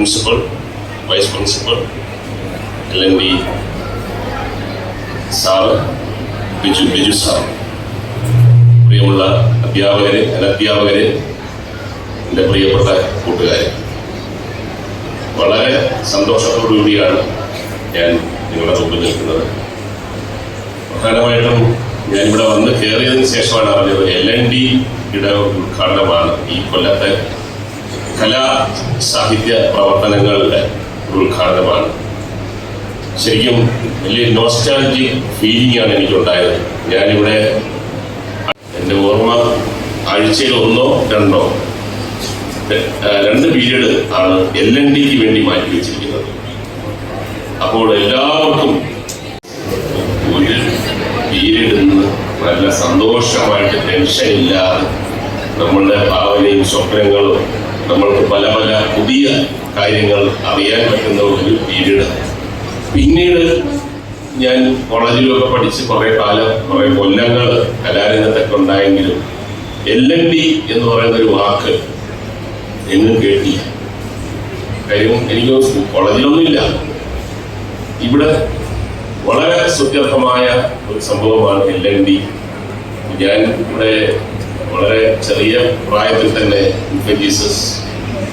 Principal, vice principal, LND sir, Biju sir, പ്രിയമുള്ള അധ്യാപകരെ, അനധ്യാപകരെ, എൻ്റെ പ്രിയപ്പെട്ട കൂട്ടുകാരെ, വളരെ സന്തോഷത്തോടുകൂടിയാണ് ഞാൻ നിങ്ങളുടെ മുമ്പിൽ നിൽക്കുന്നത്. പ്രധാനമായിട്ടും ഞാനിവിടെ വന്ന് കയറിയതിന് ശേഷമാണ് അറിഞ്ഞത് LNDയുടെ ഉദ്ഘാടനമാണ് ഈ കൊല്ലത്തെ കലാ സാഹിത്യ പ്രവർത്തനങ്ങളുടെ ഉദ്ഘാടനമാണ്. ശരിക്കും വലിയ നോസ്റ്റാൾജിക് ഫീലിംഗ് ആണ് എനിക്കുണ്ടായത്. ഞാനിവിടെ എൻ്റെ ഓർമ്മ ആഴ്ചയിൽ 1 or 2 പീരീഡ് ആണ് LNDക്ക് വേണ്ടി മാറ്റി വെച്ചിരിക്കുന്നത്. അപ്പോൾ എല്ലാവർക്കും ഒരു പീരീഡിൽ നിന്ന് നല്ല സന്തോഷമായിട്ട് ടെൻഷൻ ഇല്ലാതെ നമ്മളുടെ ഭാവനയും സ്വപ്നങ്ങളും നമ്മൾക്ക് പല പല പുതിയ കാര്യങ്ങൾ അറിയാൻ പറ്റുന്ന ഒരു പീരീഡ്. പിന്നീട് ഞാൻ കോളേജിലൊക്കെ പഠിച്ച് കുറേ കൊല്ലങ്ങൾ കലാരംഗത്തൊക്കെ ഉണ്ടായെങ്കിലും LND എന്ന് പറയുന്ന ഒരു വാക്ക് എങ്ങും കേട്ടില്ല. കാര്യം എനിക്ക് കോളേജിലൊന്നുമില്ല. ഇവിടെ വളരെ സുത്യർത്ഥമായ ഒരു സംഭവമാണ് LND. ഞാൻ ഇവിടെ വളരെ ചെറിയ പ്രായത്തിൽ തന്നെ ജീസസ്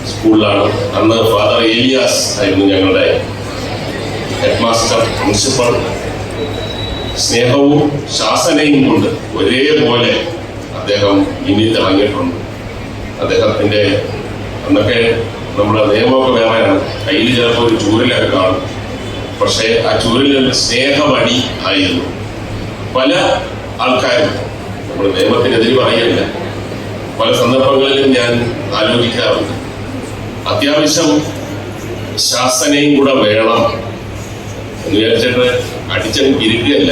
സ്കൂളിലാണ്. അന്ന് ഫാദർ ഏലിയാസ് ആയിരുന്നു ഞങ്ങളുടെ ഹെഡ് മാസ്റ്റർ, പ്രിൻസിപ്പൽ. സ്നേഹവും ശാസനയും കൊണ്ട് ഒരേപോലെ അദ്ദേഹം ഇനിയിൽ തിളങ്ങിയിട്ടുണ്ട്. അദ്ദേഹത്തിൻ്റെ അന്നൊക്കെ നമ്മുടെ നിയമമൊക്കെ വേറെയാണ്. കയ്യിൽ ചിലപ്പോൾ ഒരു ചൂരലൊക്കെ കാണും. പക്ഷേ ആ ചൂരലൊരു സ്നേഹമണി ആയിരുന്നു. പല ആൾക്കാരും നമ്മൾ നിയമത്തിനെതിരെ പറയുകയില്ല, പല സന്ദർഭങ്ങളിലും ഞാൻ ആലോചിക്കാറുണ്ട്, അത്യാവശ്യം ശാസനയും കൂടെ വേണം എന്ന് വിചാരിച്ചിട്ട് അടിച്ചങ്ങ് ഇരിക്കുകയല്ല.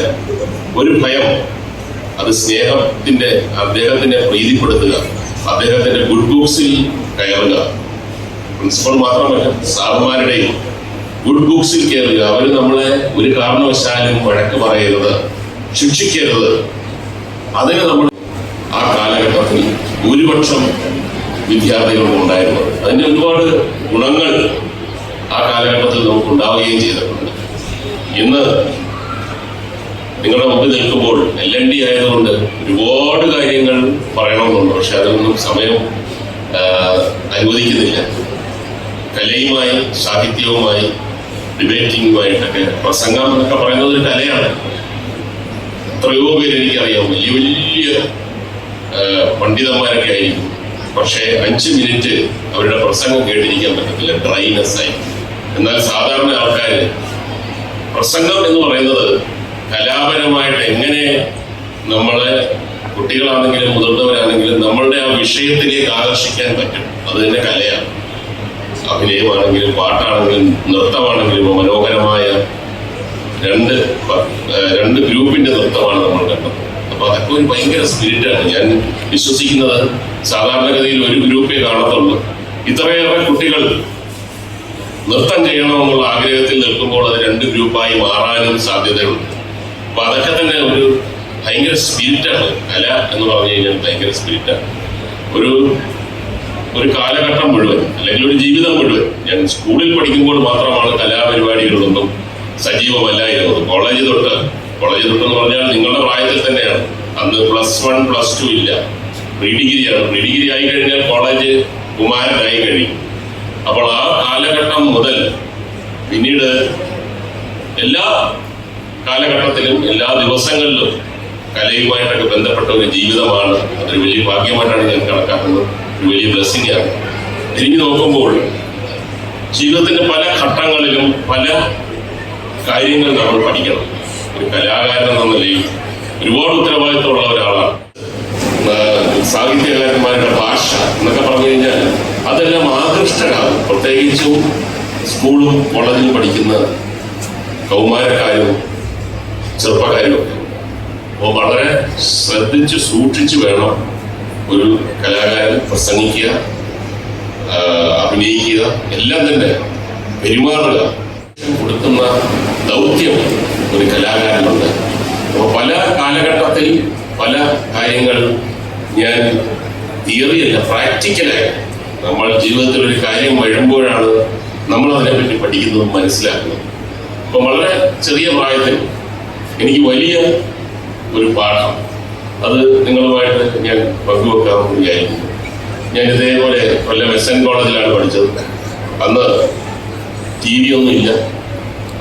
ഒരു ഭയം, അത് സ്നേഹത്തിൻ്റെ, അദ്ദേഹത്തിനെ പ്രീതിപ്പെടുത്തുക, അദ്ദേഹത്തിൻ്റെ ഗുഡ് ബുക്സിൽ കയറുക. പ്രിൻസിപ്പൽ മാത്രമല്ല, സാറുമാരുടെയും ഗുഡ് ബുക്സിൽ കയറുക. അവർ നമ്മളെ ഒരു കാരണവശാലും വഴക്ക് പറയരുത്, ശിക്ഷിക്കരുത്. അതിന് നമ്മൾ ആ കാലഘട്ടത്തിൽ ഭൂരിപക്ഷം വിദ്യാർത്ഥികൾക്കും ഉണ്ടായിരുന്നു. അതിൻ്റെ ഒരുപാട് ഗുണങ്ങൾ ആ കാലഘട്ടത്തിൽ നമുക്ക് ഉണ്ടാവുകയും ചെയ്തിട്ടുണ്ട്. ഇന്ന് നിങ്ങളുടെ മുമ്പിൽ നിൽക്കുമ്പോൾ LND ആയതുകൊണ്ട് ഒരുപാട് കാര്യങ്ങൾ പറയണമെന്നുണ്ട്. പക്ഷെ അതൊന്നും സമയം അനുവദിക്കുന്നില്ല. കലയുമായി, സാഹിത്യവുമായി, ഡിബേറ്റിങ്ങുമായിട്ടൊക്കെ പ്രസംഗം എന്നൊക്കെ പറയുന്നത് ഒരു കലയാണ്. എത്രയോ പേര് എനിക്കറിയാം, വലിയ വലിയ പണ്ഡിതന്മാരൊക്കെ ആയിരിക്കും. പക്ഷേ 5 മിനിറ്റ് അവരുടെ പ്രസംഗം കേട്ടിരിക്കാൻ പറ്റത്തില്ല, ഡ്രൈനെസ് ആയി. എന്നാൽ സാധാരണ ആൾക്കാർ പ്രസംഗം എന്ന് പറയുന്നത് കലാപരമായിട്ട് എങ്ങനെ നമ്മളെ, കുട്ടികളാണെങ്കിലും മുതിർന്നവരാണെങ്കിലും, നമ്മളുടെ ആ വിഷയത്തിലേക്ക് ആകർഷിക്കാൻ പറ്റും. അത് തന്നെ കലയാണ്. അഭിനയമാണെങ്കിലും പാട്ടാണെങ്കിലും നൃത്തമാണെങ്കിലും മനോഹരമായ രണ്ട് ഗ്രൂപ്പിന്റെ നൃത്തമാണ് നമ്മൾ കണ്ടത്. അപ്പൊ അതൊക്കെ ഒരു ഭയങ്കര സ്പിരിറ്റാണ്. ഞാൻ വിശ്വസിക്കുന്നത് സാധാരണഗതിയിൽ ഒരു ഗ്രൂപ്പേ കാണത്തുള്ളൂ. ഇത്രയേറെ കുട്ടികൾ നൃത്തം ചെയ്യണമെന്നുള്ള ആഗ്രഹത്തിൽ നിൽക്കുമ്പോൾ അത് 2 ഗ്രൂപ്പായി മാറാനും സാധ്യതയുണ്ട്. അപ്പൊ അതൊക്കെ തന്നെ ഒരു ഭയങ്കര സ്പിരിറ്റാണ്. കല എന്ന് പറഞ്ഞു കഴിഞ്ഞാൽ ഭയങ്കര സ്പിരിറ്റാണ്. ഒരു കാലഘട്ടം മുഴുവൻ, അല്ലെങ്കിൽ ഒരു ജീവിതം മുഴുവൻ. ഞാൻ സ്കൂളിൽ പഠിക്കുമ്പോൾ മാത്രമാണ് കലാപരിപാടികളൊന്നും സജീവമല്ലായിരുന്നത്. കോളേജ് തൊട്ട് എന്ന് പറഞ്ഞാൽ നിങ്ങളുടെ പ്രായത്തിൽ തന്നെയാണ്. അന്ന് +1 +2 ഇല്ല, പ്രീ ഡിഗ്രിയാണ്. പ്രീ ഡിഗ്രി ആയി കഴിഞ്ഞാൽ കോളേജ് കുമാരനായി കഴിയും. അപ്പോൾ ആ കാലഘട്ടം മുതൽ പിന്നീട് എല്ലാ കാലഘട്ടത്തിലും എല്ലാ ദിവസങ്ങളിലും കലയുമായിട്ടൊക്കെ ബന്ധപ്പെട്ട ഒരു ജീവിതമാണ്. അതൊരു വലിയ ഭാഗ്യമായിട്ടാണ് ഞാൻ കണക്കാക്കുന്നത്, ഒരു വലിയ ബ്ലെസ്സിംഗ് ആണ്. തിരിഞ്ഞു നോക്കുമ്പോൾ ജീവിതത്തിന്റെ പല ഘട്ടങ്ങളിലും പല കാര്യങ്ങൾ നമ്മൾ പഠിക്കണം. ഒരു കലാകാരൻ എന്ന നിലയിൽ ഒരുപാട് ഉത്തരവാദിത്തമുള്ള ഒരാളാണ്. സാഹിത്യകാരന്മാരുടെ ഭാഷ എന്നൊക്കെ പറഞ്ഞു കഴിഞ്ഞാൽ അതെല്ലാം ആകൃഷ്ടരാകും. പ്രത്യേകിച്ചും സ്കൂളും കോളേജിലും പഠിക്കുന്ന കൗമാരക്കാരും ചെറുപ്പക്കാരും ഒക്കെ. അപ്പോൾ വളരെ ശ്രദ്ധിച്ച് സൂക്ഷിച്ചു വേണം ഒരു കലാകാരൻ പ്രസംഗിക്കുക, അഭിനയിക്കുക, എല്ലാം തന്നെ പെരുമാറുക. കൊടുക്കുന്ന ദൗത്യം ഒരു കലാകാരനുണ്ട്. അപ്പോൾ പല കാലഘട്ടത്തിൽ പല കാര്യങ്ങൾ ഞാൻ തിയറിയല്ല, പ്രാക്ടിക്കലായി നമ്മൾ ജീവിതത്തിൽ ഒരു കാര്യം വരുമ്പോഴാണ് നമ്മൾ അതിനെപ്പറ്റി പഠിക്കുന്നതും മനസ്സിലാക്കുന്നതും. അപ്പം വളരെ ചെറിയ പ്രായത്തിൽ എനിക്ക് വലിയ ഒരു പാഠം അത് നിങ്ങളുമായിട്ട് ഞാൻ പങ്കുവെക്കാമെന്ന് വിചാരിക്കുന്നു. ഞാൻ ഇതേപോലെ കൊല്ലം SN കോളേജിലാണ് പഠിച്ചത്. അന്ന് TV ഒന്നുമില്ല,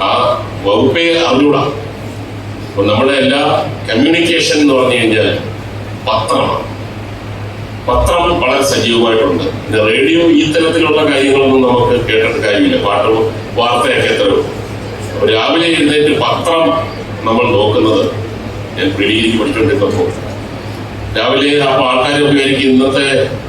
ആ വകുപ്പേ അറിഞ്ഞൂടാ. അപ്പോൾ നമ്മുടെ എല്ലാ കമ്മ്യൂണിക്കേഷൻ എന്ന് പറഞ്ഞു കഴിഞ്ഞാൽ പത്രമാണ്. പത്രം വളരെ സജീവമായിട്ടുണ്ട്. പിന്നെ റേഡിയോ ഈ തരത്തിലുള്ള കാര്യങ്ങളൊന്നും നമുക്ക് കേട്ടിട്ട് കാര്യമില്ല, പാട്ടും വാർത്തയൊക്കെ എത്രയോ. അപ്പോൾ രാവിലെ എഴുന്നേറ്റ് പത്രം നമ്മൾ നോക്കുന്നത്, ഞാൻ പ്രീഡിഗ്രിക്ക് പഠിച്ചുകൊണ്ടിരുന്നപ്പോൾ രാവിലെ അപ്പോൾ ആൾക്കാരെ ഉപയോഗിക്കും ഇന്നത്തെ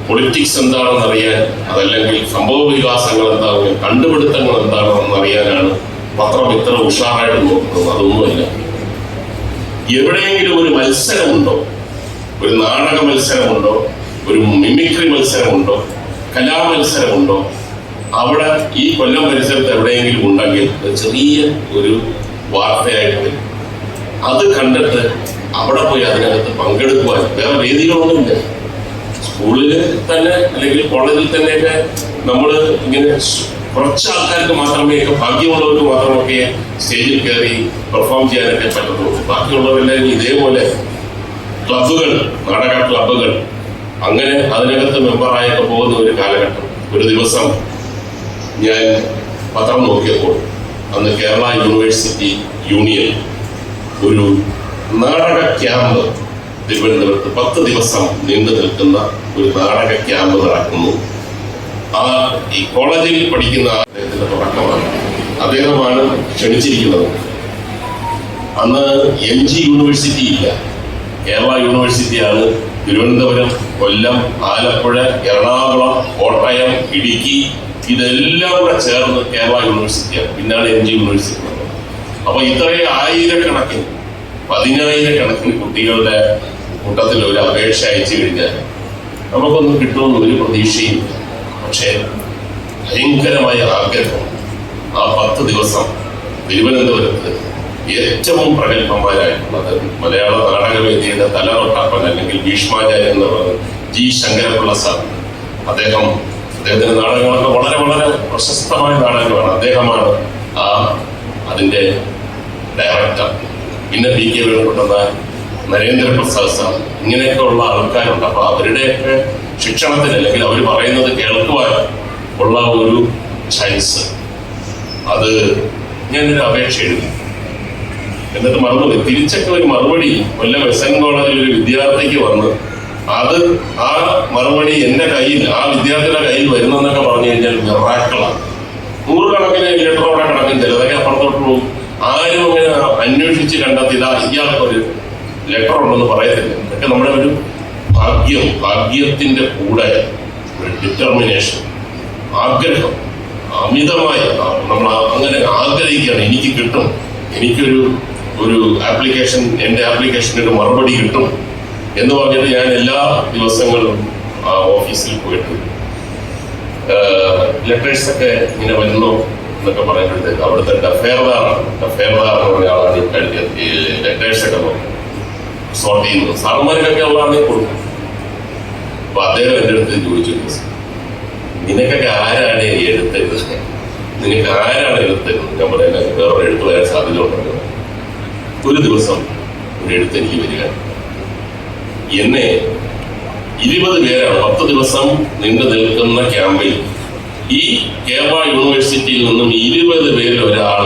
പൊളിറ്റിക്സ് എന്താണെന്ന് അറിയാൻ, അതല്ലെങ്കിൽ സംഭവ വികാസങ്ങൾ എന്താണെന്ന്, കണ്ടുപിടുത്തങ്ങൾ എന്താണെന്ന് അറിയാനാണ് പത്രം ഇത്ര ഉഷാറായിട്ട് നോക്കുന്നത്. അതൊന്നുമല്ല. എവിടെയെങ്കിലും ഒരു മത്സരമുണ്ടോ, ഒരു നാടക മത്സരമുണ്ടോ, ഒരു മിമിക്രി മത്സരമുണ്ടോ, കലാമത്സരമുണ്ടോ, അവിടെ ഈ കൊല്ലം പരിസരത്ത് എവിടെയെങ്കിലും ഉണ്ടെങ്കിൽ ചെറിയ ഒരു വാർത്തയായിട്ട് വരും. അത് കണ്ടിട്ട് അവിടെ പോയി അതിനകത്ത് പങ്കെടുക്കുവാൻ വേറെ വേദികളൊന്നുമില്ല. സ്കൂളിൽ തന്നെ അല്ലെങ്കിൽ കോളേജിൽ തന്നെയൊക്കെ നമ്മൾ ഇങ്ങനെ കുറച്ച് ആൾക്കാർക്ക് മാത്രമേ, ഭാഗ്യമുള്ളവർക്ക് മാത്രമൊക്കെ സ്റ്റേജിൽ കയറി പെർഫോം ചെയ്യാനൊക്കെ പറ്റത്തുള്ളൂ. ബാക്കിയുള്ളവരെല്ലാം ഇതേപോലെ ക്ലബ്ബുകൾ, നാടക ക്ലബ്ബുകൾ, അങ്ങനെ അതിനകത്ത് മെമ്പറായൊക്കെ പോകുന്ന ഒരു കാലഘട്ടം. ഒരു ദിവസം ഞാൻ പത്രം നോക്കിയപ്പോൾ അന്ന് കേരള യൂണിവേഴ്സിറ്റി യൂണിയൻ ഒരു നാടക ക്യാമ്പ് തിരുവനന്തപുരത്ത് 10 ദിവസം നീണ്ടു നിൽക്കുന്ന ഒരു നാടക ക്യാമ്പ് നടക്കുന്നു. ഈ കോളേജിൽ പഠിക്കുന്ന അദ്ദേഹത്തിന്റെ തുടക്കമാണ്. അദ്ദേഹമാണ് ക്ഷണിച്ചിരിക്കുന്നത്. അന്ന് MG യൂണിവേഴ്സിറ്റി ഇല്ല, കേരള യൂണിവേഴ്സിറ്റിയാണ്. തിരുവനന്തപുരം, കൊല്ലം, ആലപ്പുഴ, എറണാകുളം, കോട്ടയം, ഇടുക്കി ഇതെല്ലാം കൂടെ ചേർന്ന് കേരള യൂണിവേഴ്സിറ്റിയാണ്. പിന്നാണ് MG യൂണിവേഴ്സിറ്റി. അപ്പൊ ഇത്രയും ആയിരക്കണക്കിന്, 10,000-കണക്കിന് കുട്ടികളുടെ കൂട്ടത്തിൽ ഒരു അപേക്ഷ അയച്ചു കഴിഞ്ഞാൽ നമുക്കൊന്നും കിട്ടുമെന്ന് ഒരു പ്രതീക്ഷയും. പക്ഷേ ഭയങ്കരമായ ആഗ്രഹം. ആ 10 ദിവസം തിരുവനന്തപുരത്ത് ഏറ്റവും പ്രഗത്ഭന്മാരായിട്ടുള്ളത് മലയാള നാടകവേദിയുടെ തലതൊട്ടപ്പൻ അല്ലെങ്കിൽ ഭീഷ്മാചാര്യൻ എന്ന് പറയുന്നത് G. ശങ്കരപ്പിള്ള സാർ. അദ്ദേഹത്തിന്റെ നാടകങ്ങളൊക്കെ വളരെ വളരെ പ്രശസ്തമായ നാടകങ്ങളാണ്. അദ്ദേഹമാണ് അതിന്റെ ഡയറക്ടർ. പിന്നെ PK വേണുഗോപാൽ, നരേന്ദ്രപ്രസാദ് സാർ, ഇങ്ങനെയൊക്കെ ഉള്ള ആൾക്കാരുണ്ട്. അപ്പൊ അവരുടെയൊക്കെ ശിക്ഷണത്തിന് അല്ലെങ്കിൽ അവർ പറയുന്നത് കേൾക്കുവാൻ ഉള്ള ഒരു ചാൻസ്, അത് ഞാനൊരു അപേക്ഷ എഴുതി. എന്നിട്ട് മറുപടി തിരിച്ചൊക്കെ ഒരു മറുപടി കൊല്ലം SN കോളേജിൽ ഒരു വിദ്യാർത്ഥിക്ക് വന്ന് ആ മറുപടി എന്റെ കയ്യിൽ, ആ വിദ്യാർത്ഥിയുടെ കയ്യിൽ വരുന്നെന്നൊക്കെ പറഞ്ഞു കഴിഞ്ഞാൽ മിറാക്കിളാണ്. 100 കണക്കിന് ലെറ്ററോടെ കണക്കിന് ചിലതൊക്കെ അപ്പുറത്തോട്ട് പോകും. ആരും അങ്ങനെ അന്വേഷിച്ച് കണ്ടെത്തിയതാ ഇയാൾക്ക് ഒരു ലെറ്റർ ഉണ്ടെന്ന് പറയത്തില്ല. ഇതൊക്കെ നമ്മുടെ ഒരു ഭാഗ്യത്തിന്റെ കൂടെ ഒരു ഡിറ്റർമിനേഷൻ, ആഗ്രഹം, അമിതമായ നമ്മൾ അങ്ങനെ ആഗ്രഹിക്കുകയാണ്. എനിക്ക് കിട്ടും, എനിക്കൊരു ആപ്ലിക്കേഷൻ, എൻ്റെ ആപ്ലിക്കേഷന് ഒരു മറുപടി കിട്ടും എന്ന് പറഞ്ഞിട്ട് ഞാൻ എല്ലാ ദിവസങ്ങളും ഓഫീസിൽ പോയിട്ട് ലെറ്റേഴ്സൊക്കെ ഇങ്ങനെ വരുന്നു എന്നൊക്കെ പറയുമ്പോഴത്തേക്ക് അവിടുത്തെ ഡഫേർദാർ എന്ന് പറഞ്ഞ ആളാണ് ഈ ലെറ്റേഴ്സൊക്കെ സോർട്ട് ചെയ്യുന്നത്. സാറുമാർക്കൊക്കെ ഉള്ളതാണെങ്കിൽ കൊടുക്കും. അപ്പൊ അദ്ദേഹം എൻ്റെ അടുത്ത് ചോദിച്ചു, നിനക്കൊക്കെ ആരാണ് എഴുത്തരുത്, നിനക്ക് ആരാണ് എഴുത്തരുത്? ഞാൻ പറയാൻ വേറെ എഴുത്ത് വരാൻ സാധ്യത ഉണ്ടല്ലോ. ഒരു ദിവസം ഒരു എഴുത്ത് എനിക്ക് വരിക, എന്നെ 20 പേരാണ് 10 ദിവസം നീണ്ടു നിൽക്കുന്ന ക്യാമ്പിൽ ഈ കേരള യൂണിവേഴ്സിറ്റിയിൽ നിന്നും 20 പേരിൽ ഒരാൾ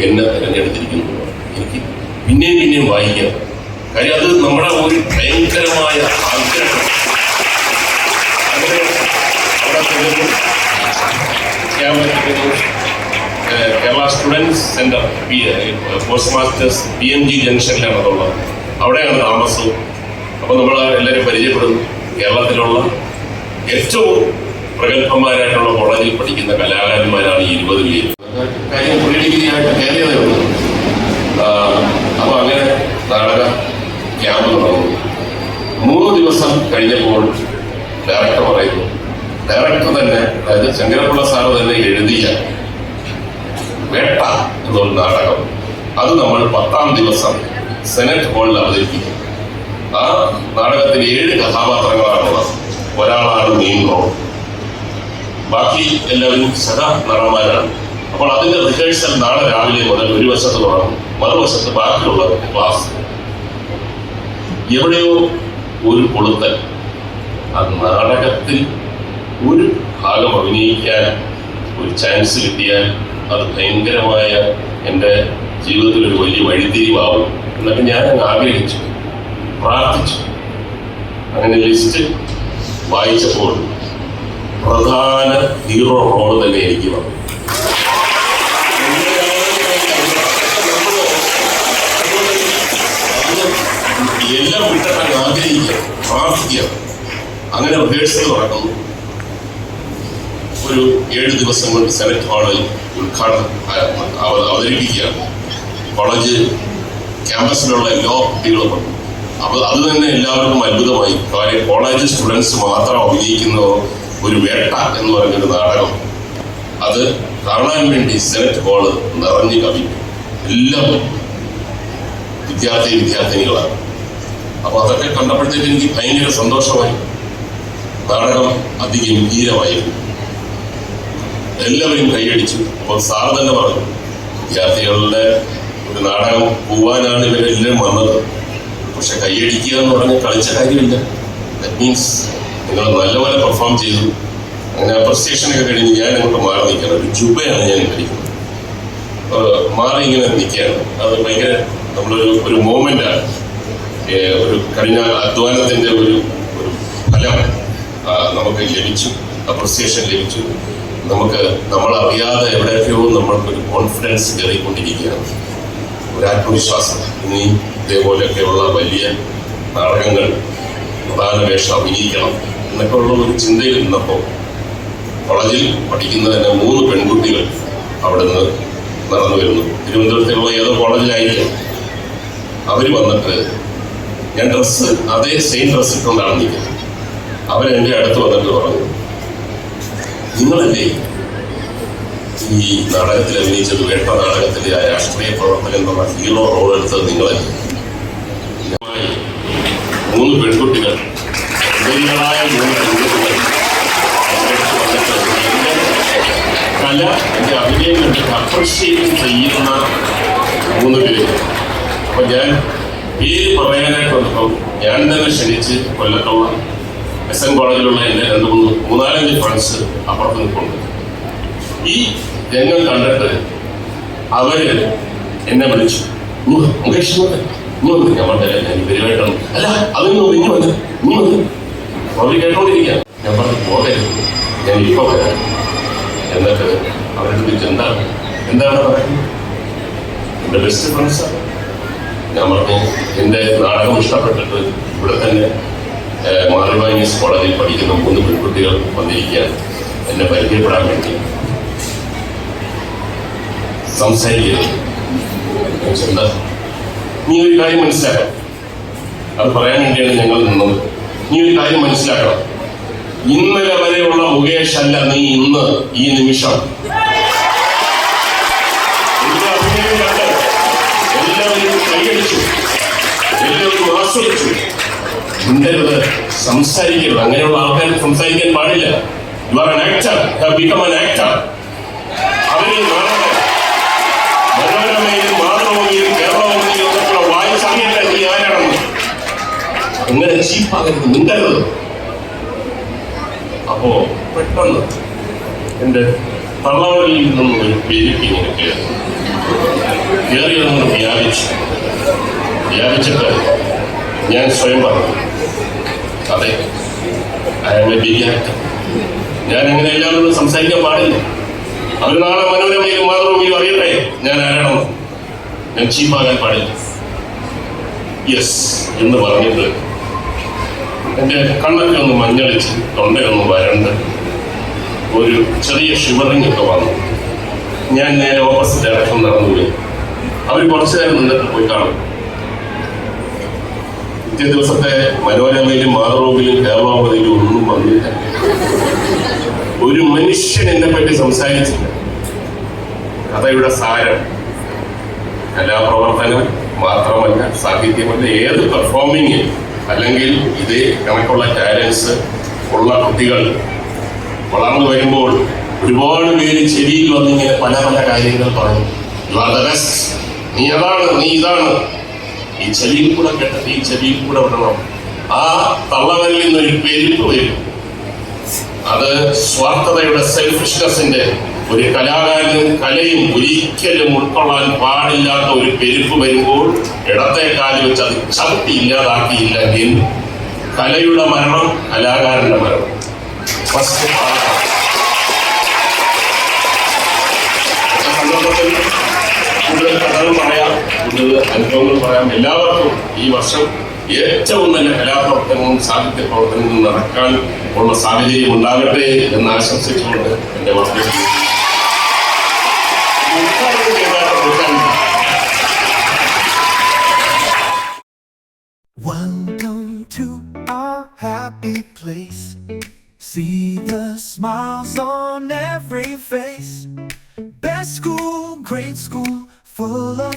എന്നെ തിരഞ്ഞെടുത്തിരിക്കുന്നു. എനിക്ക് പിന്നെയും വായിക്കാം. കാര്യം അത് നമ്മുടെ ഒരു ഭയങ്കരമായ ആഗ്രഹം. Kerala students centre post masters PMG ജംഗ്ഷനിലാണ് അതുള്ളത്. അവിടെയാണ് താമസവും. അപ്പൊ നമ്മൾ എല്ലാവരും പരിചയപ്പെടുന്നു. കേരളത്തിലുള്ള ഏറ്റവും പ്രഗത്ഭന്മാരായിട്ടുള്ള കോളേജിൽ പഠിക്കുന്ന കലാകാരന്മാരാണ് ഈ 20 പേര്. കാര്യം പ്രീഡിഗ്രിയായിട്ട് കയറിയതേ ഉള്ളൂ. അപ്പൊ അങ്ങനെ നാടക ക്യാമ്പ് നടന്നു. 3 ദിവസം കഴിഞ്ഞപ്പോൾ ഡയറക്ടർ പറയുന്നു, ഡയറക്ടർ തന്നെ, അതായത് ശങ്കരപ്പിള്ള സാറ് തന്നെ എഴുതിയ വേട്ട എന്നൊരു നാടകം, അത് നമ്മൾ 10-ാം ദിവസം സെനറ്റ് ഹാളിൽ അവതരിപ്പിക്കും. ആ നാടകത്തിൽ 7 കഥാപാത്രങ്ങളാണുള്ളത്. ഒരാളാണ് മെയിൻ റോൾ. ബാക്കി എല്ലാവരും നടന്മാരാണ്. അപ്പോൾ അതിന്റെ റിഹേഴ്സൽ നാളെ രാവിലെ മുതൽ ഒരു വശത്ത് തുടങ്ങും, മറുവശത്ത് ബാക്കിയുള്ള ക്ലാസ്. എവിടെയോ ഒരു കൊളുത്തൽ, ആ നാടകത്തിൽ ഒരു ഭാഗം അഭിനയിക്കാൻ ഒരു ചാൻസ് കിട്ടിയാൽ അത് ഭയങ്കരമായ എൻ്റെ ജീവിതത്തിൽ ഒരു വലിയ വഴിത്തിരിവാകും എന്നൊക്കെ ഞാൻ ആഗ്രഹിച്ചു, പ്രാർത്ഥിച്ചു. അങ്ങനെ ലിസ്റ്റ് വായിച്ചപ്പോൾ പ്രധാന ഹീറോ റോള് തന്നെ എനിക്ക് വന്നു. എല്ലാം വിട്ടിട്ട് ആഗ്രഹിക്കുക, പ്രാർത്ഥിക്കുക. അങ്ങനെ റിഹേഴ്സൽ നടക്കുന്നു. ഒരു 7 ദിവസം കൊണ്ട് സെനറ്റ് ഹാളിൽ ഉദ്ഘാടനം അവതരിപ്പിക്കുകയാണ്. കോളേജ് ക്യാമ്പസിലുള്ള എല്ലാ കുട്ടികളും വന്നു. അപ്പോൾ അത് തന്നെ എല്ലാവർക്കും അത്ഭുതമായി. കാര്യം കോളേജ് സ്റ്റുഡൻസ് മാത്രം അഭിനയിക്കുന്ന ഒരു വേട്ട എന്ന് പറഞ്ഞൊരു നാടകം, അത് കാണാൻ വേണ്ടി സെനറ്റ് ഹാള് നിറഞ്ഞു കവിഞ്ഞു. എല്ലാം വിദ്യാർത്ഥിനികളാണ്. അപ്പൊ അതൊക്കെ കണ്ടപ്പോഴത്തേക്ക് എനിക്ക് ഭയങ്കര സന്തോഷമായി. നാടകം അതിഗംഭീരമായിരുന്നു. എല്ലാവരും കൈയടിച്ചു. അപ്പോൾ സാർ തന്നെ പറഞ്ഞു, വിദ്യാർത്ഥികളുടെ ഒരു നാടകം പോവാനാണ് ഇവരെല്ലാം വന്നത്, പക്ഷെ കൈയടിക്കുക എന്ന് പറഞ്ഞാൽ കളിച്ച കാര്യമില്ല. ദാറ്റ് മീൻസ് നിങ്ങൾ നല്ലപോലെ പെർഫോം ചെയ്തു. അങ്ങനെ അപ്രിസിയേഷനൊക്കെ കഴിഞ്ഞ് ഞാൻ അങ്ങോട്ട് മാറി നിൽക്കുകയാണ്. ഒരു ജുബയാണ് ഞാൻ ധരിക്കുന്നത്. മാറി ഇങ്ങനെ നിൽക്കുകയാണ്. അത് ഭയങ്കര നമ്മളൊരു മൂമെന്റാണ്. ഒരു കഴിഞ്ഞ അധ്വാനത്തിന്റെ ഒരു ഫലം നമുക്ക് ലഭിച്ചു, അപ്രിസിയേഷൻ ലഭിച്ചു. നമ്മളറിയാതെ എവിടെയൊക്കെയോ നമ്മൾക്കൊരു കോൺഫിഡൻസ് കയറിക്കൊണ്ടിരിക്കുകയാണ്, ഒരു ആത്മവിശ്വാസം. ഇനി ഇതേപോലെയൊക്കെയുള്ള വലിയ നാടകങ്ങൾ, പ്രധാന വേഷം അഭിനയിക്കണം എന്നൊക്കെ ഉള്ള ഒരു ചിന്തയിൽ നിന്നപ്പോൾ കോളേജിൽ പഠിക്കുന്ന തന്നെ 3 പെൺകുട്ടികൾ അവിടെ നിന്ന് നടന്നു വരുന്നു. തിരുവനന്തപുരത്തുള്ള ഏതോ കോളേജിലായിരിക്കും. അവർ വന്നിട്ട്, ഞാൻ അതേ സെയിം ഡ്രസ്സ് ഇട്ടുകൊണ്ടാണ് നിൽക്കുന്നത്. അവരെൻ്റെ അടുത്ത് വന്നിട്ട് പറഞ്ഞു, നിങ്ങളല്ലേ ഈ നാടകത്തിൽ അഭിനയിച്ചത്, വേട്ട നാടകത്തിലെ ആ രാഷ്ട്രീയ പ്രവർത്തകൻ എന്നുള്ള ഹീറോ റോൾ എടുത്തത് നിങ്ങളല്ലേ? 3 പെൺകുട്ടികൾ, സുന്ദരികളായ 3 പെൺകുട്ടികൾ കല, എൻ്റെ അഭിനയം കണ്ടിട്ട് അപ്രിഷ്യേറ്റ് ചെയ്യുന്ന 3 പേര്. അപ്പൊ ഞാൻ പേര് പറയാനായിട്ട് വന്നപ്പോൾ ഞാൻ തന്നെ ക്ഷണിച്ച് കൊല്ലത്തുള്ള SN കോളേജിലുള്ള എൻ്റെ 2-3-4-5 ഫ്രണ്ട്സ് അപ്പുറത്ത് നിൽക്കുന്നുണ്ട്. ഈ രംഗം കണ്ടിട്ട് അവര് എന്നെ വിളിച്ചു, മുകേഷ് ഞാൻ പറഞ്ഞില്ല, ഞാൻ ഇവരുമായിട്ടാണ്. അല്ല, അതൊന്നും ഇനി വന്ന് അവർ കേട്ടോണ്ടിരിക്കാം. ഞാൻ പറഞ്ഞു, പോകരുത്, ഞാൻ ഇപ്പൊ വരാം. എന്നിട്ട് അവരുടെ ചോദിച്ചു, എന്താണ് പറയുന്നത്? എൻ്റെ ബെസ്റ്റ് ഫ്രണ്ട്സാണ്. ഞാൻ പറഞ്ഞു, എൻ്റെ നാടകം ഇഷ്ടപ്പെട്ടിട്ട് ഇവിടെ തന്നെ മാറിവാനീസ് കോളേജിൽ പഠിക്കുന്ന 3 പെൺകുട്ടികൾ വന്നിരിക്കുകയാണ് എന്നെ പരിചയപ്പെടാൻ വേണ്ടി. സംസാരിക്കുന്നത് എന്താ, നീ ഒരു കാര്യം മനസ്സിലാക്കണം. അത് പറയാൻ വേണ്ടിയാണ് ഞങ്ങൾ നിന്നത്. നീ ഒരു കാര്യം മനസ്സിലാക്കണം, ഇന്നലെ വരെയുള്ള മുകേഷ് അല്ല നീ ഇന്ന്, ഈ നിമിഷം. എല്ലാവരും കൈയടിച്ചു, എല്ലാവരും ആസ്വദിച്ചു. മിണ്ടരുത്, സംസാരിക്കരുത്. അങ്ങനെയുള്ള ആൾക്കാർ സംസാരിക്കാൻ പാടില്ല. You are an actor, have become an actor. അവര് മനോരമയിലും മാതൃഭൂമിയിലും കേരളഭൂമിയിലും ഒക്കെ വായിച്ചറിയട്ടെ നീ ആരാണെന്ന്. അങ്ങനെ ചീപ്പാകരുത്, മിണ്ടരുത്. അപ്പോ പെട്ടെന്ന് എൻ്റെ തള്ളവരിൽ നിന്നും ഒരു പെരുക്കി ഇങ്ങനെ കയറിയൊന്നും വ്യാപിച്ചിട്ട് ഞാൻ സ്വയം പറഞ്ഞു, അതെ, I am a big actor. ഞാൻ അങ്ങനെ എല്ലാവരോടും സംസാരിക്കാൻ പാടില്ല. അവർ നാളെ മനോരമയിലും മാതൃഭൂമിയിലും അറിയട്ടെ ഞാൻ ആരാണെന്ന്. ഞാൻ ചീപ്പാകാൻ പാടില്ല. യെസ് എന്ന് പറഞ്ഞിട്ട് എൻ്റെ കണ്ണൊക്കെ ഒന്ന് മഞ്ഞളിച്ച്, തൊണ്ടയൊന്ന് വരണ്ട്, ഒരു ചെറിയ ഷിവറിങ് ഒക്കെ വന്നു. ഞാൻ നേരെ ഓപ്പോസിറ്റ് ഡയറക്ഷൻ നടന്നുപോയി. അവർ കുറച്ചു നേരം നിന്നിട്ട് പോയി കാണും. പിറ്റേ ദിവസത്തെ മനോരമയിലും മാതൃഭൂമിയിലും കേരളാവതിയിലും ഒന്നും വന്നില്ല. ഒരു മനുഷ്യൻ എന്നെ പറ്റി സംസാരിച്ചില്ല. കഥയുടെ സാരം, കലാപ്രവർത്തനം മാത്രമല്ല, സാഹിത്യമല്ല, ഏത് പെർഫോമിങ് അല്ലെങ്കിൽ ഇതേ കണക്കുള്ള ടാലൻസ് ഉള്ള കുട്ടികൾ വളർന്നു വരുമ്പോൾ ഒരുപാട് പേര് ചെവിയിൽ വന്നിങ്ങനെ പല പല കാര്യങ്ങൾ പറയും. യു ആർ ദ ബെസ്റ്റ്, നീ അതാണ്, നീ ഇതാണ്. ഈ ചെവിയിൽ കൂടെ കേട്ടത് ഈ ചെവിയിൽ കൂടെ വിടണം. ആ തള്ളവരിൽ നിന്നൊരു പെരുപ്പ് വരും. അത് സ്വാർത്ഥതയുടെ സെൽഫിഷ്നെസിന്റെ, ഒരു കലാകാരനും കലയും ഒരിക്കലും ഉൾക്കൊള്ളാൻ പാടില്ലാത്ത ഒരു പെരുപ്പ് വരുമ്പോൾ ഇടത്തെ കാല് വെച്ച് അത് ചവിട്ടി ഇല്ലാതാക്കിയില്ലെങ്കിൽ കലയുടെ മരണം, കലാകാരന്റെ മരണം. ഫസ്റ്റ് സന്ദർഭത്തിൽ കൂടുതൽ കഥകൾ പറയാം, കൂടുതൽ അനുഭവങ്ങൾ പറയാം. എല്ലാവർക്കും ഈ വർഷം ഏറ്റവും നല്ല കലാപ്രവർത്തനവും സാഹിത്യ പ്രവർത്തനവും നടക്കാൻ ഉള്ള സാഹചര്യം ഉണ്ടാകട്ടെ എന്ന് ആശംസിച്ചുകൊണ്ട് എന്റെ വാക്കുകൾ Welcome to our happy place. See the smiles on every face. Best school, great school, full of